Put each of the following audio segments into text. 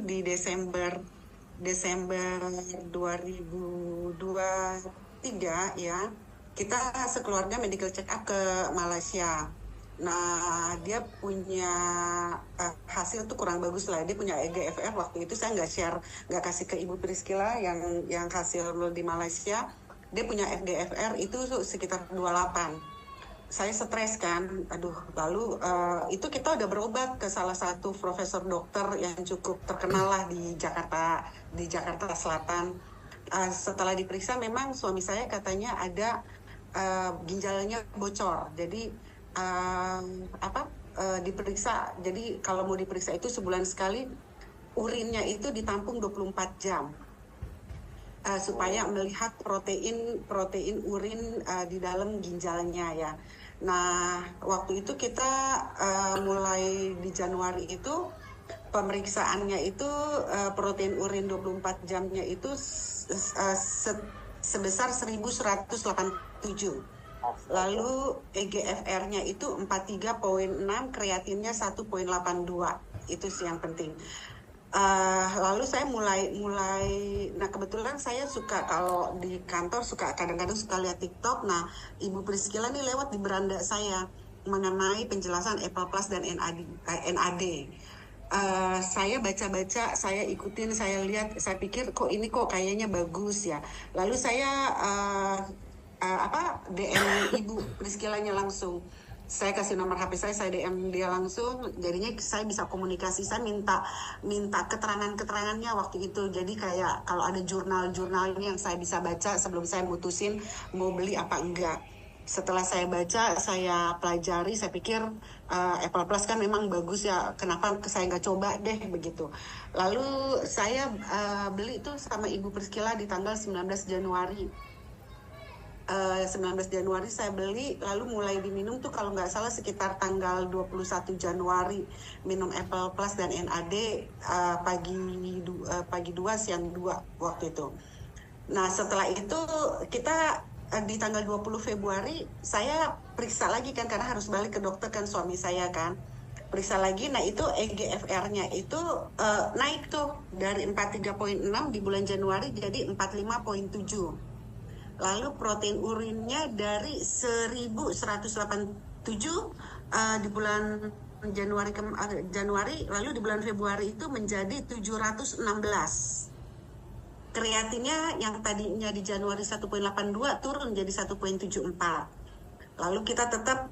di Desember 2023 ya, kita sekeluarga medical check up ke Malaysia. Nah, dia punya hasil tuh kurang bagus lah. Dia punya EGFR waktu itu saya nggak kasih ke Ibu Priscilla yang hasil di Malaysia. Dia punya EGFR itu sekitar 28. Saya stres kan, aduh. Lalu itu kita udah berobat ke salah satu profesor dokter yang cukup terkenal lah di Jakarta Selatan. Setelah diperiksa, memang suami saya katanya ada ginjalnya bocor. Jadi diperiksa. Jadi kalau mau diperiksa itu sebulan sekali, urinnya itu ditampung 24 jam. Supaya melihat protein urin di dalam ginjalnya ya. Nah, waktu itu kita mulai di Januari itu pemeriksaannya itu protein urin 24 jamnya itu sebesar 1187. Lalu EGFR-nya itu 43,6, kreatinnya 1,82. Itu sih yang penting. Lalu saya mulai nah kebetulan saya suka kalau di kantor kadang-kadang suka lihat TikTok. Nah, Ibu Priscilla nih lewat di beranda saya mengenai penjelasan Apple Plus dan NAD. Saya baca-baca, saya ikutin, saya lihat, saya pikir kok kayaknya bagus ya. Lalu saya DM Ibu Priscilla-nya langsung. Saya kasih nomor HP saya DM dia langsung, jadinya saya bisa komunikasi. Saya minta keterangannya waktu itu. Jadi kayak kalau ada jurnal-jurnalnya yang saya bisa baca sebelum saya mutusin mau beli apa enggak. Setelah saya baca, saya pelajari, saya pikir Apple Plus kan memang bagus ya, kenapa saya nggak coba deh begitu. Lalu saya beli itu sama Ibu Priscilla di tanggal 19 Januari. 19 Januari saya beli, lalu mulai diminum tuh kalau nggak salah sekitar tanggal 21 Januari minum Apple Plus dan NAD pagi 2 siang 2 waktu itu. Nah, setelah itu kita di tanggal 20 Februari saya periksa lagi kan, karena harus balik ke dokter kan suami saya kan. Periksa lagi, nah itu EGFR-nya itu naik tuh dari 43,6 di bulan Januari jadi 45,7. Lalu protein urinnya dari 1187 di bulan Januari, lalu di bulan Februari itu menjadi 716. Kreatinnya yang tadinya di Januari 1,82 turun jadi 1,74. Lalu kita tetap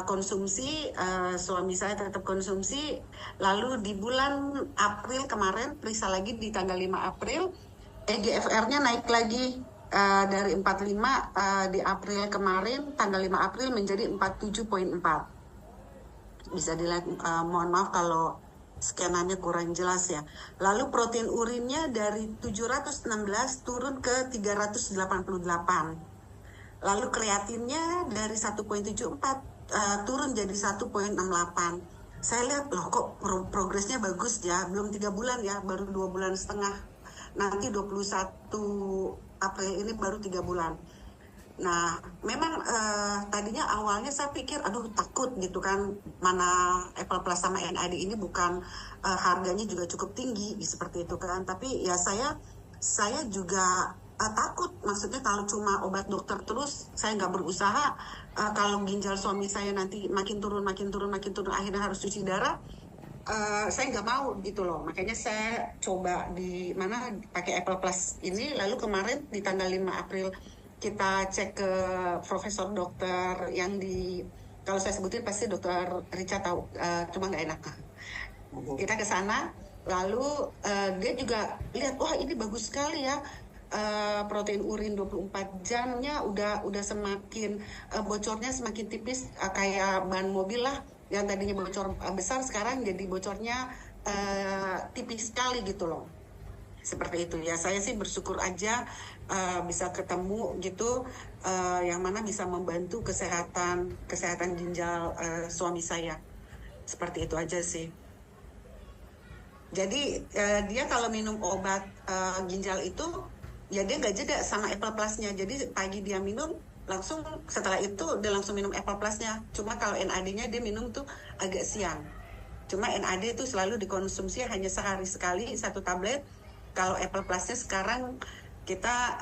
konsumsi, suami saya tetap konsumsi. Lalu di bulan April kemarin, periksa lagi di tanggal 5 April, EGFR-nya naik lagi. Dari 45 di April kemarin, tanggal 5 April menjadi 47,4. Bisa dilihat, mohon maaf kalau scanannya kurang jelas ya. Lalu protein urinnya dari 716 turun ke 388. Lalu kreatinnya dari 1,74 turun jadi 1,68. Saya lihat loh kok progresnya bagus ya, belum 3 bulan ya, baru 2 bulan setengah. Nanti 21 April ini baru 3 bulan. Nah, memang tadinya awalnya saya pikir, aduh takut gitu kan, mana Apple Plus sama NAD ini bukan harganya juga cukup tinggi seperti itu kan. Tapi ya saya juga takut, maksudnya kalau cuma obat dokter terus, saya nggak berusaha, kalau ginjal suami saya nanti makin turun, akhirnya harus cuci darah. Saya nggak mau gitu loh, makanya saya coba pakai Apple Plus ini. Lalu kemarin di tanggal 5 April kita cek ke profesor dokter yang kalau saya sebutin pasti dokter Richa tahu, cuma nggak enak. Kita ke sana, lalu dia juga lihat, wah ini bagus sekali ya, protein urin 24 jamnya udah semakin bocornya semakin tipis, kayak ban mobil lah. Yang tadinya bocor besar sekarang jadi bocornya tipis sekali gitu loh. Seperti itu ya. Saya sih bersyukur aja bisa ketemu gitu, yang mana bisa membantu kesehatan ginjal suami saya. Seperti itu aja sih. Jadi dia kalau minum obat ginjal itu ya dia nggak jeda sama Apple Plus-nya. Jadi pagi dia minum, langsung setelah itu dia langsung minum Apple Plus-nya. Cuma kalau NAD-nya dia minum tuh agak siang. Cuma NAD itu selalu dikonsumsi hanya sehari sekali satu tablet. Kalau Apple Plusnya sekarang kita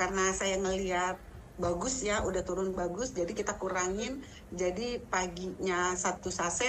karena saya ngelihat bagus ya, udah turun bagus, jadi kita kurangin, jadi paginya 1 saset,